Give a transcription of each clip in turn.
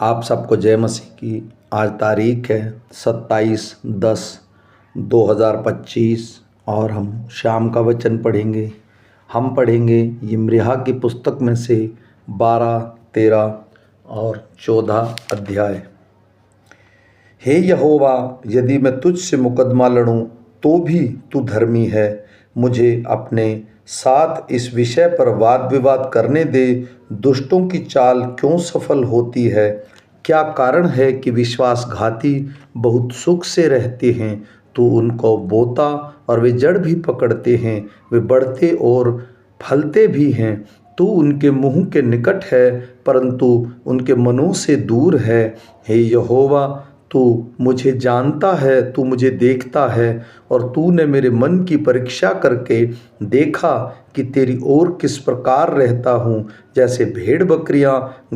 आप सबको जय मसीह की। आज तारीख है 27/10/2025 और हम शाम का वचन पढ़ेंगे। हम पढ़ेंगे यिर्मयाह की पुस्तक में से 12, 13 और 14 अध्याय। हे यहोवा, यदि मैं तुझसे मुकदमा लड़ूं तो भी तू धर्मी है। मुझे अपने साथ इस विषय पर वाद विवाद करने दे। दुष्टों की चाल क्यों सफल होती है? क्या कारण है कि विश्वासघाती बहुत सुख से रहते हैं? तू उनको बोता और वे जड़ भी पकड़ते हैं। वे बढ़ते और फलते भी हैं। तू उनके मुंह के निकट है परंतु उनके मनों से दूर है। हे यहोवा, तू मुझे जानता है, तू मुझे देखता है और तूने मेरे मन की परीक्षा करके देखा कि तेरी ओर किस प्रकार रहता हूँ। जैसे भेड़ बकरियाँ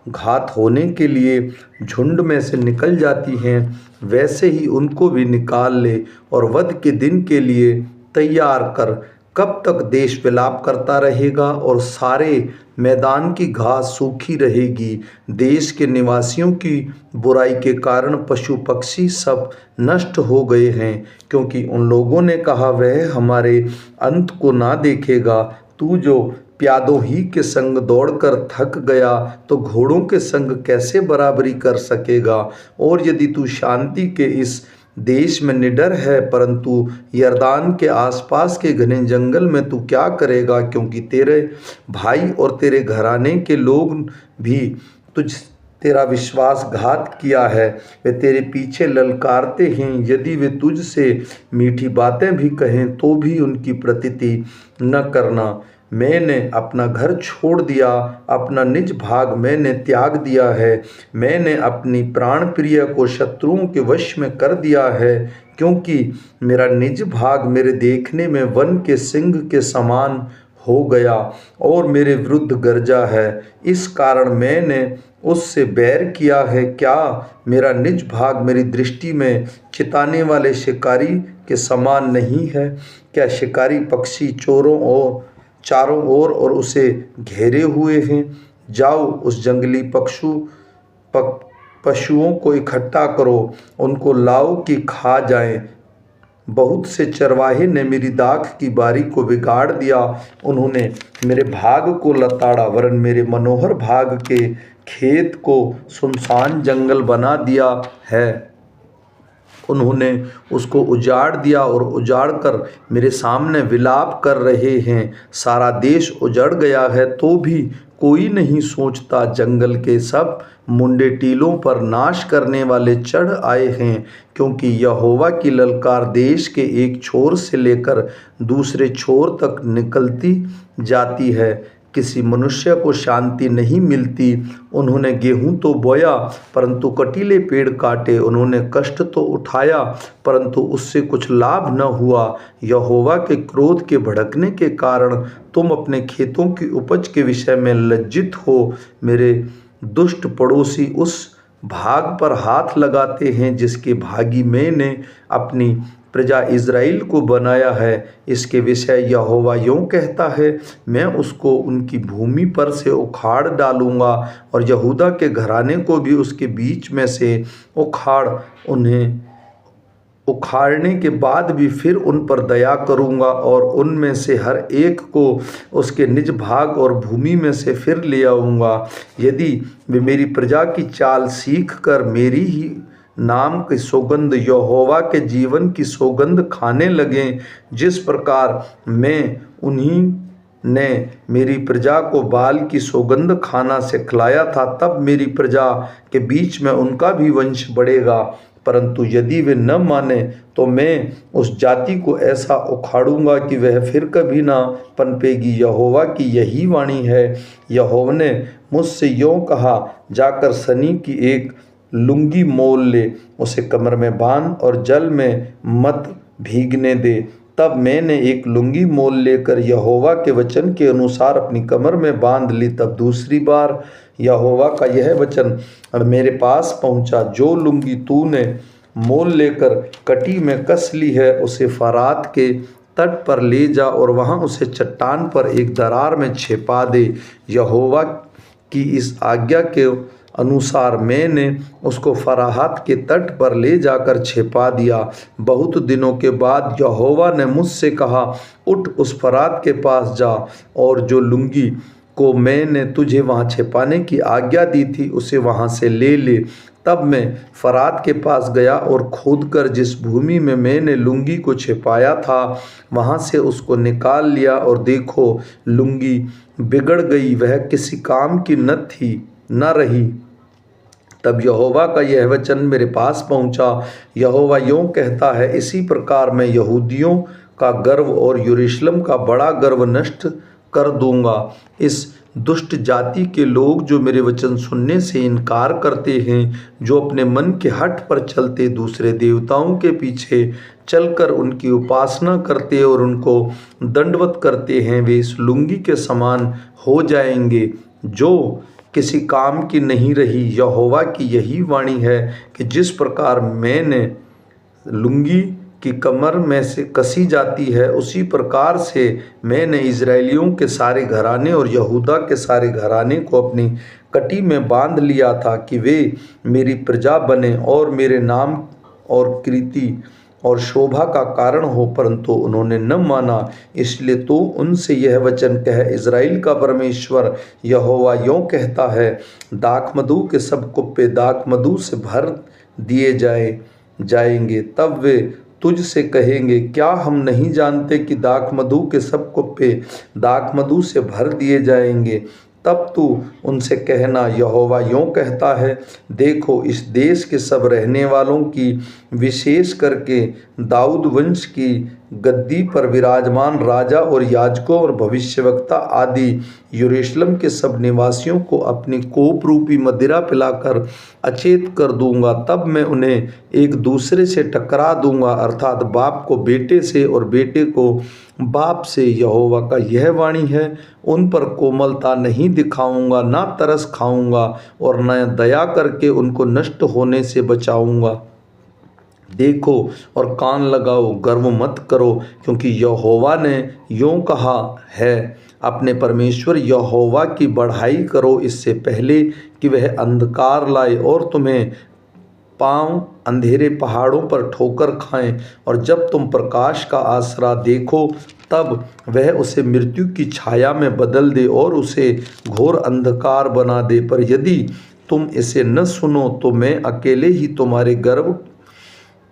घात होने के लिए झुंड में से निकल जाती हैं, वैसे ही उनको भी निकाल ले और वध के दिन के लिए तैयार कर। कब तक देश विलाप करता रहेगा और सारे मैदान की घास सूखी रहेगी? देश के निवासियों की बुराई के कारण पशु पक्षी सब नष्ट हो गए हैं, क्योंकि उन लोगों ने कहा वह हमारे अंत को ना देखेगा। तू जो प्यादों ही के संग दौड़कर थक गया तो घोड़ों के संग कैसे बराबरी कर सकेगा? और यदि तू शांति के इस देश में निडर है, परंतु यरदान के आसपास के घने जंगल में तू क्या करेगा? क्योंकि तेरे भाई और तेरे घराने के लोग भी तेरा विश्वासघात किया है। वे तेरे पीछे ललकारते हैं। यदि वे तुझसे मीठी बातें भी कहें तो भी उनकी प्रतीति न करना। मैंने अपना घर छोड़ दिया, अपना निज भाग मैंने त्याग दिया है। मैंने अपनी प्राण प्रिय को शत्रुओं के वश में कर दिया है, क्योंकि मेरा निज भाग मेरे देखने में वन के सिंह के समान हो गया और मेरे विरुद्ध गरजा है। इस कारण मैंने उससे बैर किया है। क्या मेरा निज भाग मेरी दृष्टि में चिताने वाले शिकारी के समान नहीं है? क्या शिकारी पक्षी चारों ओर और उसे घेरे हुए हैं? जाओ, उस जंगली पशुओं को इकट्ठा करो, उनको लाओ कि खा जाएं। बहुत से चरवाहे ने मेरी दाख की बारी को बिगाड़ दिया। उन्होंने मेरे भाग को लताड़ा, वरन मेरे मनोहर भाग के खेत को सुनसान जंगल बना दिया है। उन्होंने उसको उजाड़ दिया और उजाड़ कर मेरे सामने विलाप कर रहे हैं। सारा देश उजड़ गया है तो भी कोई नहीं सोचता। जंगल के सब मुंडे टीलों पर नाश करने वाले चढ़ आए हैं, क्योंकि यहोवा की ललकार देश के एक छोर से लेकर दूसरे छोर तक निकलती जाती है। किसी मनुष्य को शांति नहीं मिलती। उन्होंने गेहूं तो बोया परंतु कटीले पेड़ काटे। उन्होंने कष्ट तो उठाया परंतु उससे कुछ लाभ न हुआ। यहोवा के क्रोध के भड़कने के कारण तुम अपने खेतों की उपज के विषय में लज्जित हो। मेरे दुष्ट पड़ोसी उस भाग पर हाथ लगाते हैं जिसके भागी मैंने अपनी प्रजा इज़राइल को बनाया है। इसके विषय यहोवा यूँ कहता है, मैं उसको उनकी भूमि पर से उखाड़ डालूंगा और यहूदा के घराने को भी उसके बीच में से उन्हें उखाड़ने के बाद भी फिर उन पर दया करूंगा और उनमें से हर एक को उसके निज भाग और भूमि में से फिर ले आऊँगा। यदि वे मेरी प्रजा की चाल सीख कर मेरी ही नाम की सौगंध, यहोवा के जीवन की सौगंध खाने लगें, जिस प्रकार मैं उन्हीं ने मेरी प्रजा को बाल की सौगंध खाना सिखलाया था, तब मेरी प्रजा के बीच में उनका भी वंश बढ़ेगा। परंतु यदि वे न माने तो मैं उस जाति को ऐसा उखाड़ूंगा कि वह फिर कभी ना पनपेगी। यहोवा की यही वाणी है। यहोवा ने मुझसे यूँ कहा, जाकर सनी की एक लुंगी मोल ले, उसे कमर में बांध और जल में मत भीगने दे। तब मैंने एक लुंगी मोल लेकर यहोवा के वचन के अनुसार अपनी कमर में बांध ली। तब दूसरी बार यहोवा का यह वचन मेरे पास पहुंचा, जो लुंगी तूने मोल लेकर कटी में कस ली है, उसे फरात के तट पर ले जा और वहां उसे चट्टान पर एक दरार में छिपा दे। यहोवा की इस आज्ञा के अनुसार मैंने उसको फराहत के तट पर ले जाकर छिपा दिया। बहुत दिनों के बाद यहोवा ने मुझसे कहा, उठ उस फरात के पास जा और जो लुंगी को मैंने तुझे वहाँ छिपाने की आज्ञा दी थी उसे वहाँ से ले ले। तब मैं फरात के पास गया और खोदकर जिस भूमि में मैंने लुंगी को छिपाया था वहाँ से उसको निकाल लिया, और देखो लुंगी बिगड़ गई, वह किसी काम की न रही। तब यहोवा का यह वचन मेरे पास पहुंचा, यहोवा यूं कहता है, इसी प्रकार मैं यहूदियों का गर्व और यरूशलेम का बड़ा गर्व नष्ट कर दूंगा। इस दुष्ट जाति के लोग जो मेरे वचन सुनने से इनकार करते हैं, जो अपने मन के हठ पर चलते दूसरे देवताओं के पीछे चलकर उनकी उपासना करते और उनको दंडवत करते हैं, वे इस लुंगी के समान हो जाएंगे जो किसी काम की नहीं रही। यहोवा की यही वाणी है कि जिस प्रकार मैंने लुंगी की कमर में से कसी जाती है, उसी प्रकार से मैंने इज़राइलियों के सारे घराने और यहूदा के सारे घराने को अपनी कटी में बांध लिया था कि वे मेरी प्रजा बने और मेरे नाम और कीर्ति और शोभा का कारण हो, परंतु उन्होंने न माना। इसलिए तो उनसे यह वचन कह, इज़राइल का परमेश्वर यहोवा यूं कहता है, दाखमधु के सब कुप्पे दाखमधु से भर दिए जाएंगे। तब वे तुझसे कहेंगे, क्या हम नहीं जानते कि दाखमधु के सब कुप्पे दाखमधु से भर दिए जाएंगे? तब तू उनसे कहना, यहोवा यूं कहता है, देखो इस देश के सब रहने वालों की, विशेष करके दाऊद वंश की गद्दी पर विराजमान राजा और याजकों और भविष्यवक्ता आदि यरूशलेम के सब निवासियों को अपनी कोप रूपी मदिरा पिलाकर अचेत कर दूंगा। तब मैं उन्हें एक दूसरे से टकरा दूंगा, अर्थात बाप को बेटे से और बेटे को बाप से। यहोवा का यह वाणी है, उन पर कोमलता नहीं दिखाऊंगा, ना तरस खाऊंगा और न दया करके उनको नष्ट होने से बचाऊंगा। देखो और कान लगाओ, गर्व मत करो, क्योंकि यहोवा ने यूं कहा है। अपने परमेश्वर यहोवा की बढ़ाई करो इससे पहले कि वह अंधकार लाए और तुम्हें पांव अंधेरे पहाड़ों पर ठोकर खाएं, और जब तुम प्रकाश का आसरा देखो तब वह उसे मृत्यु की छाया में बदल दे और उसे घोर अंधकार बना दे। पर यदि तुम इसे न सुनो तो मैं अकेले ही तुम्हारे गर्व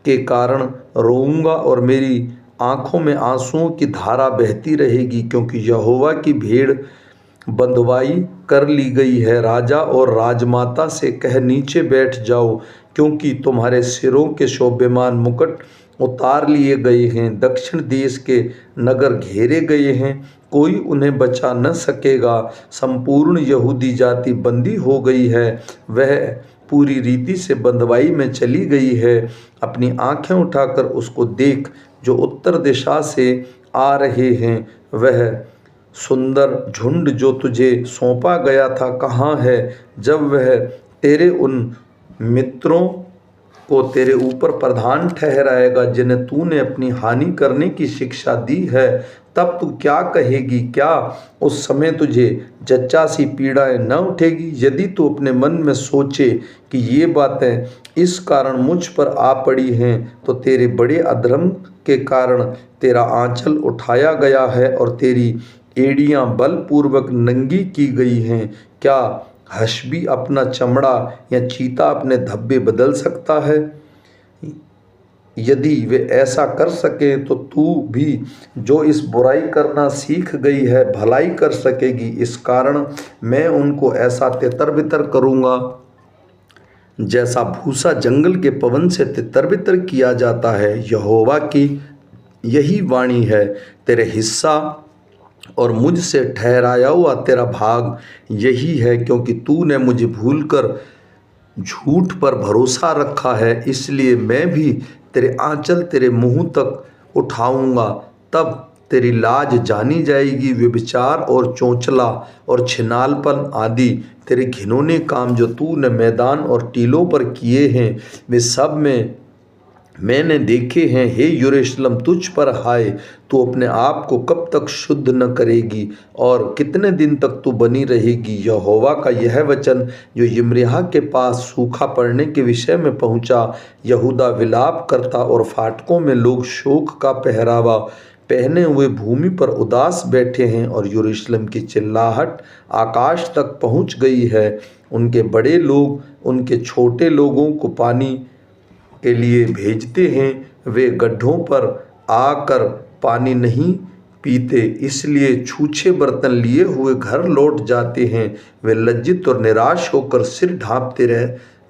के कारण रोऊंगा और मेरी आंखों में आंसुओं की धारा बहती रहेगी, क्योंकि यहोवा की भेड़ बंधुआई कर ली गई है। राजा और राजमाता से कह, नीचे बैठ जाओ, क्योंकि तुम्हारे सिरों के शोभायमान मुकुट उतार लिए गए हैं। दक्षिण देश के नगर घेरे गए हैं, कोई उन्हें बचा न सकेगा। संपूर्ण यहूदी जाति बंदी हो गई है, वह पूरी रीति से बंधुआई में चली गई है। अपनी आंखें उठाकर उसको देख जो उत्तर दिशा से आ रहे हैं। वह सुंदर झुंड जो तुझे सौंपा गया था कहाँ है? जब वह तेरे उन मित्रों को तेरे ऊपर प्रधान ठहराएगा जिन्हें तूने अपनी हानि करने की शिक्षा दी है, तब तू क्या कहेगी? क्या उस समय तुझे जच्चा सी पीड़ाएं न उठेगी? यदि तू अपने मन में सोचे कि ये बातें इस कारण मुझ पर आ पड़ी हैं, तो तेरे बड़े अधर्म के कारण तेरा आंचल उठाया गया है और तेरी एड़ियां बलपूर्वक नंगी की गई हैं। क्या हशबी अपना चमड़ा या चीता अपने धब्बे बदल सकता है? यदि वे ऐसा कर सके तो तू भी जो इस बुराई करना सीख गई है भलाई कर सकेगी। इस कारण मैं उनको ऐसा तितर बितर करूँगा जैसा भूसा जंगल के पवन से तितर बितर किया जाता है। यहोवा की यही वाणी है, तेरे हिस्सा और मुझसे ठहराया हुआ तेरा भाग यही है, क्योंकि तूने मुझे भूलकर झूठ पर भरोसा रखा है, इसलिए मैं भी तेरे आंचल तेरे मुंह तक उठाऊंगा। तब तेरी लाज जानी जाएगी। व्यभिचार और चोंचला और छिनालपन आदि तेरे घिनौने काम जो तूने मैदान और टीलों पर किए हैं, वे सब मैं मैंने देखे हैं। हे यरूशलेम, तुझ पर हाय, तू अपने आप को कब तक शुद्ध न करेगी और कितने दिन तक तू बनी रहेगी। यहोवा का यह वचन जो यिम्रिय्याह के पास सूखा पड़ने के विषय में पहुँचा। यहूदा विलाप करता और फाटकों में लोग शोक का पहरावा पहने हुए भूमि पर उदास बैठे हैं, और यरूशलेम की चिल्लाहट आकाश तक पहुँच गई है। उनके बड़े लोग उनके छोटे लोगों को पानी के लिए भेजते हैं, वे गड्ढों पर आकर पानी नहीं पीते, इसलिए छूछे बर्तन लिए हुए घर लौट जाते हैं। वे लज्जित और निराश होकर सिर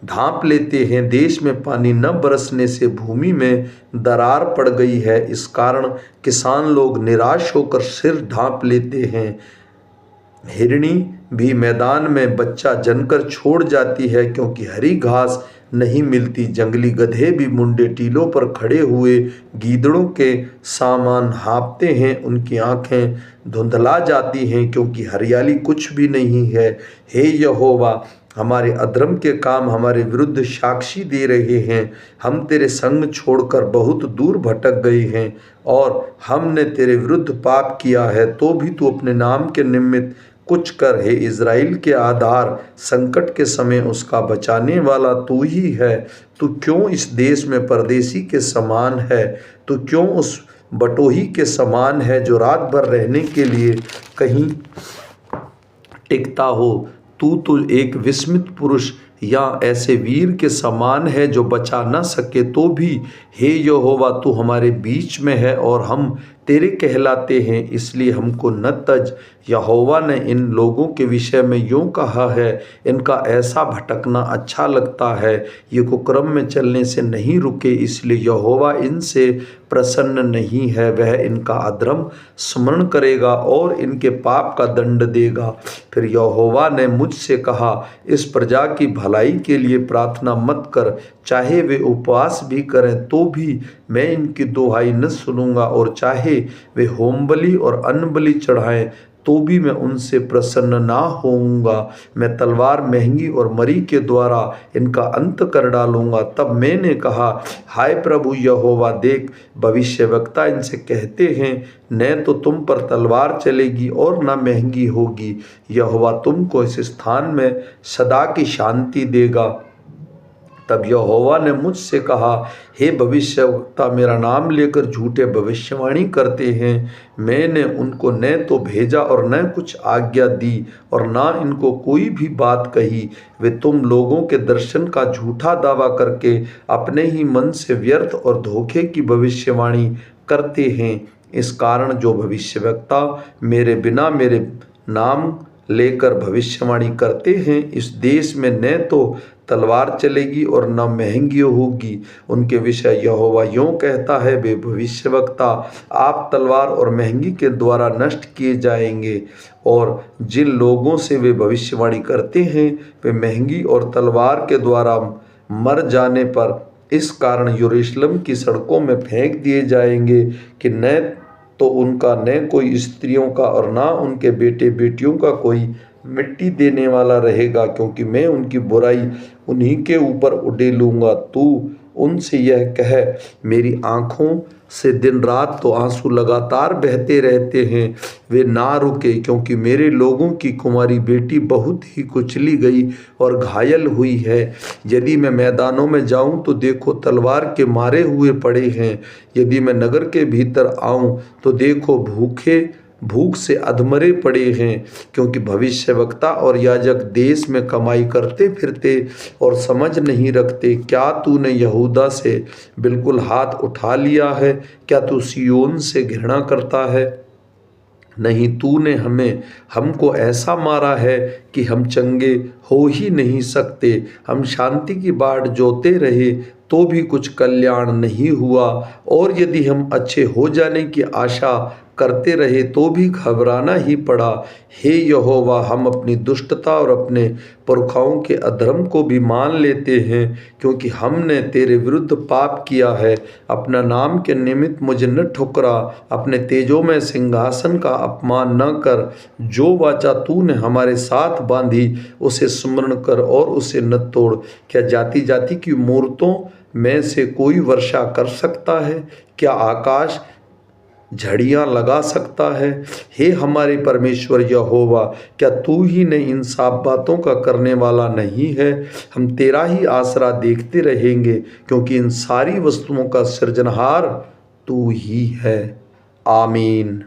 ढांप लेते हैं। देश में पानी न बरसने से भूमि में दरार पड़ गई है, इस कारण किसान लोग निराश होकर सिर ढांप लेते हैं। हिरणी भी मैदान में बच्चा जनकर छोड़ जाती है, क्योंकि हरी घास नहीं मिलती। जंगली गधे भी मुंडे टीलों पर खड़े हुए गीदड़ों के सामान हाँफते हैं। उनकी आंखें धुंधला जाती हैं, क्योंकि हरियाली कुछ भी नहीं है। हे यहोवा, हमारे अधर्म के काम हमारे विरुद्ध साक्षी दे रहे हैं। हम तेरे संग छोड़कर बहुत दूर भटक गए हैं, और हमने तेरे विरुद्ध पाप किया है। तो भी तू अपने नाम के निमित्त कुछ कर। हे इज़राइल के आधार, संकट के समय उसका बचाने वाला तू ही है। तू क्यों इस देश में परदेसी के समान है? तू क्यों उस बटोही के समान है जो रात भर रहने के लिए कहीं टिकता हो? तू तो एक विस्मित पुरुष या ऐसे वीर के समान है जो बचा न सके। तो भी हे यहोवा, तू हमारे बीच में है और हम तेरे कहलाते हैं, इसलिए हमको न तज। यहोवा ने इन लोगों के विषय में यूँ कहा है, इनका ऐसा भटकना अच्छा लगता है, ये कुकर्म में चलने से नहीं रुके, इसलिए यहोवा इनसे प्रसन्न नहीं है। वह इनका अधर्म स्मरण करेगा और इनके पाप का दंड देगा। फिर यहोवा ने मुझसे कहा, इस प्रजा की भलाई के लिए प्रार्थना मत कर। चाहे वे उपवास भी करें तो भी मैं इनकी दुहाई न सुनूंगा, और चाहे वे होम बलि और अन्न बलि चढ़ाएं तो भी मैं उनसे प्रसन्न ना होऊंगा। मैं तलवार, महंगी और मरी के द्वारा इनका अंत कर डालूंगा। तब मैंने कहा, हाय प्रभु यहोवा, देख, भविष्यवक्ता इनसे कहते हैं, न तो तुम पर तलवार चलेगी और न महंगी होगी। यहोवा तुमको इस स्थान में सदा की शांति देगा। तब यहोवा ने मुझसे कहा, हे भविष्यवक्ता, मेरा नाम लेकर झूठे भविष्यवाणी करते हैं, मैंने उनको न तो भेजा और न कुछ आज्ञा दी और ना इनको कोई भी बात कही। वे तुम लोगों के दर्शन का झूठा दावा करके अपने ही मन से व्यर्थ और धोखे की भविष्यवाणी करते हैं। इस कारण जो भविष्यवक्ता मेरे बिना मेरे नाम लेकर भविष्यवाणी करते हैं, इस देश में न तो तलवार चलेगी और न महंगी होगी। उनके विषय यहोवा यूँ कहता है, वे भविष्यवक्ता आप तलवार और महंगी के द्वारा नष्ट किए जाएंगे, और जिन लोगों से वे भविष्यवाणी करते हैं वे महंगी और तलवार के द्वारा मर जाने पर इस कारण यरूशलेम की सड़कों में फेंक दिए जाएंगे, कि न तो उनका न कोई स्त्रियों का और ना उनके बेटे बेटियों का कोई मिट्टी देने वाला रहेगा, क्योंकि मैं उनकी बुराई उन्हीं के ऊपर उड़ेलूँगा। तू उनसे यह कह, मेरी आँखों से दिन रात तो आंसू लगातार बहते रहते हैं, वे ना रुके, क्योंकि मेरे लोगों की कुंवारी बेटी बहुत ही कुचली गई और घायल हुई है। यदि मैं मैदानों में जाऊं तो देखो तलवार के मारे हुए पड़े हैं। यदि मैं नगर के भीतर आऊं तो देखो भूख से अधमरे पड़े हैं, क्योंकि भविष्यवक्ता और याजक देश में कमाई करते फिरते और समझ नहीं रखते। क्या तूने यहूदा से बिल्कुल हाथ उठा लिया है? क्या तू सिय्योन से घृणा करता है? नहीं, तूने हमको ऐसा मारा है कि हम चंगे हो ही नहीं सकते। हम शांति की बाट जोते रहे तो भी कुछ कल्याण नहीं हुआ, और यदि हम अच्छे हो जाने की आशा करते रहे तो भी घबराना ही पड़ा। हे यहोवा, हम अपनी दुष्टता और अपने पुरखाओं के अधर्म को भी मान लेते हैं, क्योंकि हमने तेरे विरुद्ध पाप किया है। अपना नाम के निमित्त मुझे न ठुकरा, अपने तेजों में सिंहासन का अपमान न कर। जो वाचा तूने हमारे साथ बांधी उसे स्मरण कर और उसे न तोड़। क्या जाति जाति की मूर्तों में से कोई वर्षा कर सकता है? क्या आकाश झड़ियाँ लगा सकता है? हे हमारे परमेश्वर यहोवा, क्या तू ही ने इन साफ बातों का करने वाला नहीं है? हम तेरा ही आसरा देखते रहेंगे, क्योंकि इन सारी वस्तुओं का सृजनहार तू ही है। आमीन।